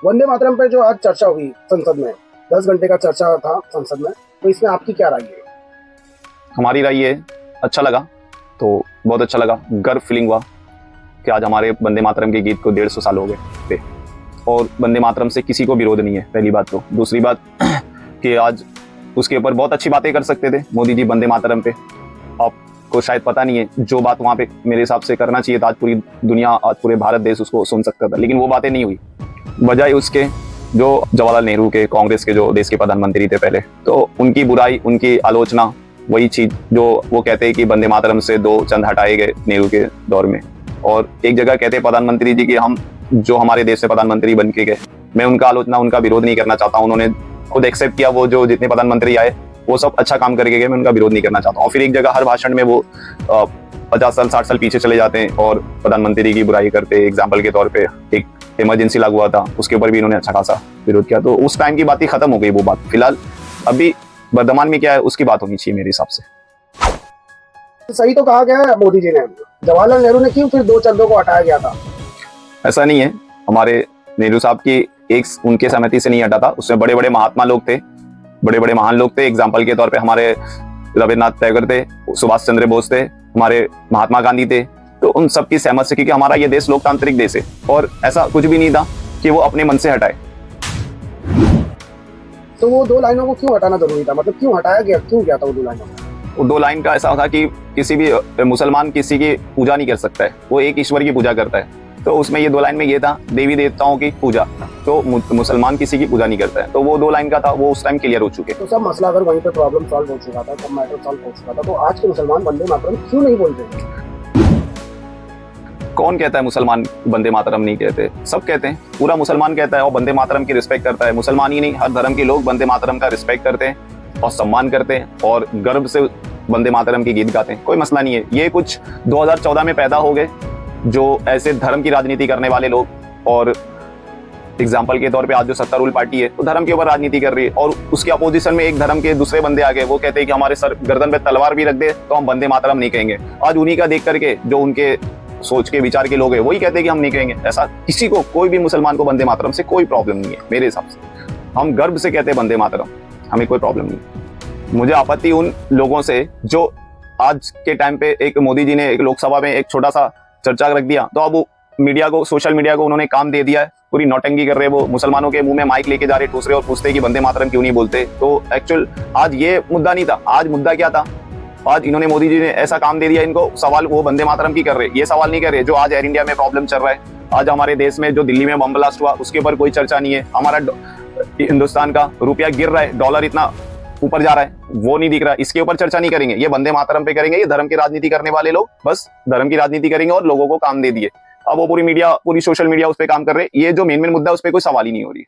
वंदे मातरम पे जो आज चर्चा हुई संसद में, 10 घंटे का चर्चा था संसद में, तो इसमें आपकी क्या राय है? हमारी राय ये अच्छा लगा, तो बहुत अच्छा लगा, गर्व फीलिंग हुआ कि आज हमारे वंदे मातरम के गीत को 150 साल हो गए थे और वंदे मातरम से किसी को विरोध नहीं है, पहली बात। तो दूसरी बात कि आज उसके ऊपर बहुत अच्छी बातें कर सकते थे मोदी जी वंदे मातरम पे। आपको शायद पता नहीं है, जो बात वहाँ पे मेरे हिसाब से करना चाहिए था, आज पूरी दुनिया, आज पूरे भारत देश उसको सुन सकता था, लेकिन वो बातें नहीं हुई। बजाय उसके जो जवाहरलाल नेहरू के, कांग्रेस के जो देश के प्रधानमंत्री थे पहले, तो उनकी बुराई, उनकी आलोचना, वही चीज जो वो कहते हैं कि वंदे मातरम से 2 चंद हटाए गए नेहरू के दौर में। और एक जगह कहते हैं प्रधानमंत्री जी कि हम जो हमारे देश से प्रधानमंत्री बन के गए, मैं उनका आलोचना, उनका विरोध नहीं करना चाहता हूँ। उन्होंने खुद एक्सेप्ट किया, वो जो जितने प्रधानमंत्री आए वो सब अच्छा काम करके गए, मैं उनका विरोध नहीं करना चाहता हूँ। और फिर एक जगह हर भाषण में वो 50 साल 60 साल पीछे चले जाते हैं और प्रधानमंत्री की बुराई करते हैं। एग्जाम्पल के तौर पे एक इमरजेंसी लागू हुआ था, उसके ऊपर भी इन्होंने अच्छा खासा विरोध किया। तो उस टाइम की बात ही खत्म हो गई वो बात। फिलहाल अभी वर्तमान में क्या है उसकी बात होनी चाहिए मेरे हिसाब से। सही तो कहा गया है मोदी जी ने, जवाहरलाल नेहरू ने क्यों फिर 2 चंदों को हटाया गया था? ऐसा नहीं है, हमारे नेहरू साहब की एक उनके सहमति से नहीं हटा था, उसमें बड़े बड़े महात्मा लोग थे, बड़े बड़े महान लोग थे। एग्जाम्पल के तौर पे हमारे रविन्द्रनाथ टैगोर थे, सुभाष चंद्र बोस थे, हमारे महात्मा गांधी थे। तो उन सबकी सहमत से, क्योंकि हमारा ये देश लोकतांत्रिक देश है और ऐसा कुछ भी नहीं था कि वो अपने मन से हटाए। तो वो 2 लाइनों को क्यों हटाना जरूरी था? मतलब क्यों हटाया गया, क्यों गया था वो 2 लाइनों को? वो 2 लाइन का ऐसा था कि किसी भी मुसलमान किसी की पूजा नहीं कर सकता है, वो एक ईश्वर की पूजा करता है। तो उसमें ये 2 लाइन में ये था, देवी देवताओं की पूजा, तो मुसलमान किसी की पूजा नहीं करता है। तो वो 2 लाइन का था, वो उस टाइम क्लियर हो चुके। तो सब मसला अगर वहीं पे प्रॉब्लम सॉल्व हो चुका था, सब मैटर सॉल्व हो चुका था, तो आज के मुसलमान वंदे मातरम क्यों नहीं बोलते? कौन कहता है मुसलमान वंदे मातरम नहीं कहते? सब कहते हैं, पूरा मुसलमान कहता है और वंदे मातरम की रिस्पेक्ट करता है। मुसलमान ही नहीं, हर धर्म के लोग वंदे मातरम का रिस्पेक्ट करते हैं और सम्मान करते हैं और गर्व से वंदे मातरम की गीत गाते हैं। कोई मसला नहीं है। ये कुछ 2014 में पैदा हो गए जो ऐसे धर्म की राजनीति करने वाले लोग, और एग्जाम्पल के तौर पे आज जो सत्तारूढ़ पार्टी है वो धर्म के ऊपर राजनीति कर रही है और उसके अपोजिशन में एक धर्म के दूसरे बंदे आ गए, वो कहते हैं कि हमारे सर गर्दन पे तलवार भी रख दे तो हम वंदे मातरम नहीं कहेंगे। आज उन्हीं का देख करके जो उनके सोच के विचार के लोग हैं वही कहते हैं कि हम नहीं कहेंगे। ऐसा किसी को, कोई भी मुसलमान को वंदे मातरम से कोई प्रॉब्लम नहीं है मेरे हिसाब से। हम गर्व से कहते हैं वंदे मातरम, हमें कोई प्रॉब्लम नहीं। मुझे आपत्ति उन लोगों से जो आज के टाइम पे, एक मोदी जी ने एक लोकसभा में एक छोटा सा चर्चा रख दिया, तो अब मीडिया को, सोशल मीडिया को उन्होंने काम दे दिया है, पूरी नौटंकी कर रहे हैं। वो मुसलमानों के मुंह में माइक लेके जा रहे दूसरे और पूछते हैं कि वंदे मातरम क्यों नहीं बोलते। तो एक्चुअल आज ये मुद्दा नहीं था। आज मुद्दा क्या था? आज इन्होंने, मोदी जी ने ऐसा काम दे दिया इनको, सवाल वो वंदे मातरम की कर रहे, ये सवाल नहीं कर रहे जो आज एयर इंडिया में प्रॉब्लम चल रहा है। आज हमारे देश में जो दिल्ली में बम ब्लास्ट हुआ उसके ऊपर कोई चर्चा नहीं है। हमारा हिंदुस्तान का रुपया गिर रहा है, डॉलर इतना ऊपर जा रहा है, वो नहीं दिख रहा, इसके ऊपर चर्चा नहीं करेंगे। ये वंदे मातरम पे करेंगे। ये धर्म की राजनीति करने वाले लोग बस धर्म की राजनीति करेंगे और लोगों को काम दे दिए। अब वो पूरी मीडिया, पूरी सोशल मीडिया उस पर काम कर रहे हैं। ये जो मेन मुद्दा है उस पर कोई सवाल ही नहीं हो रही।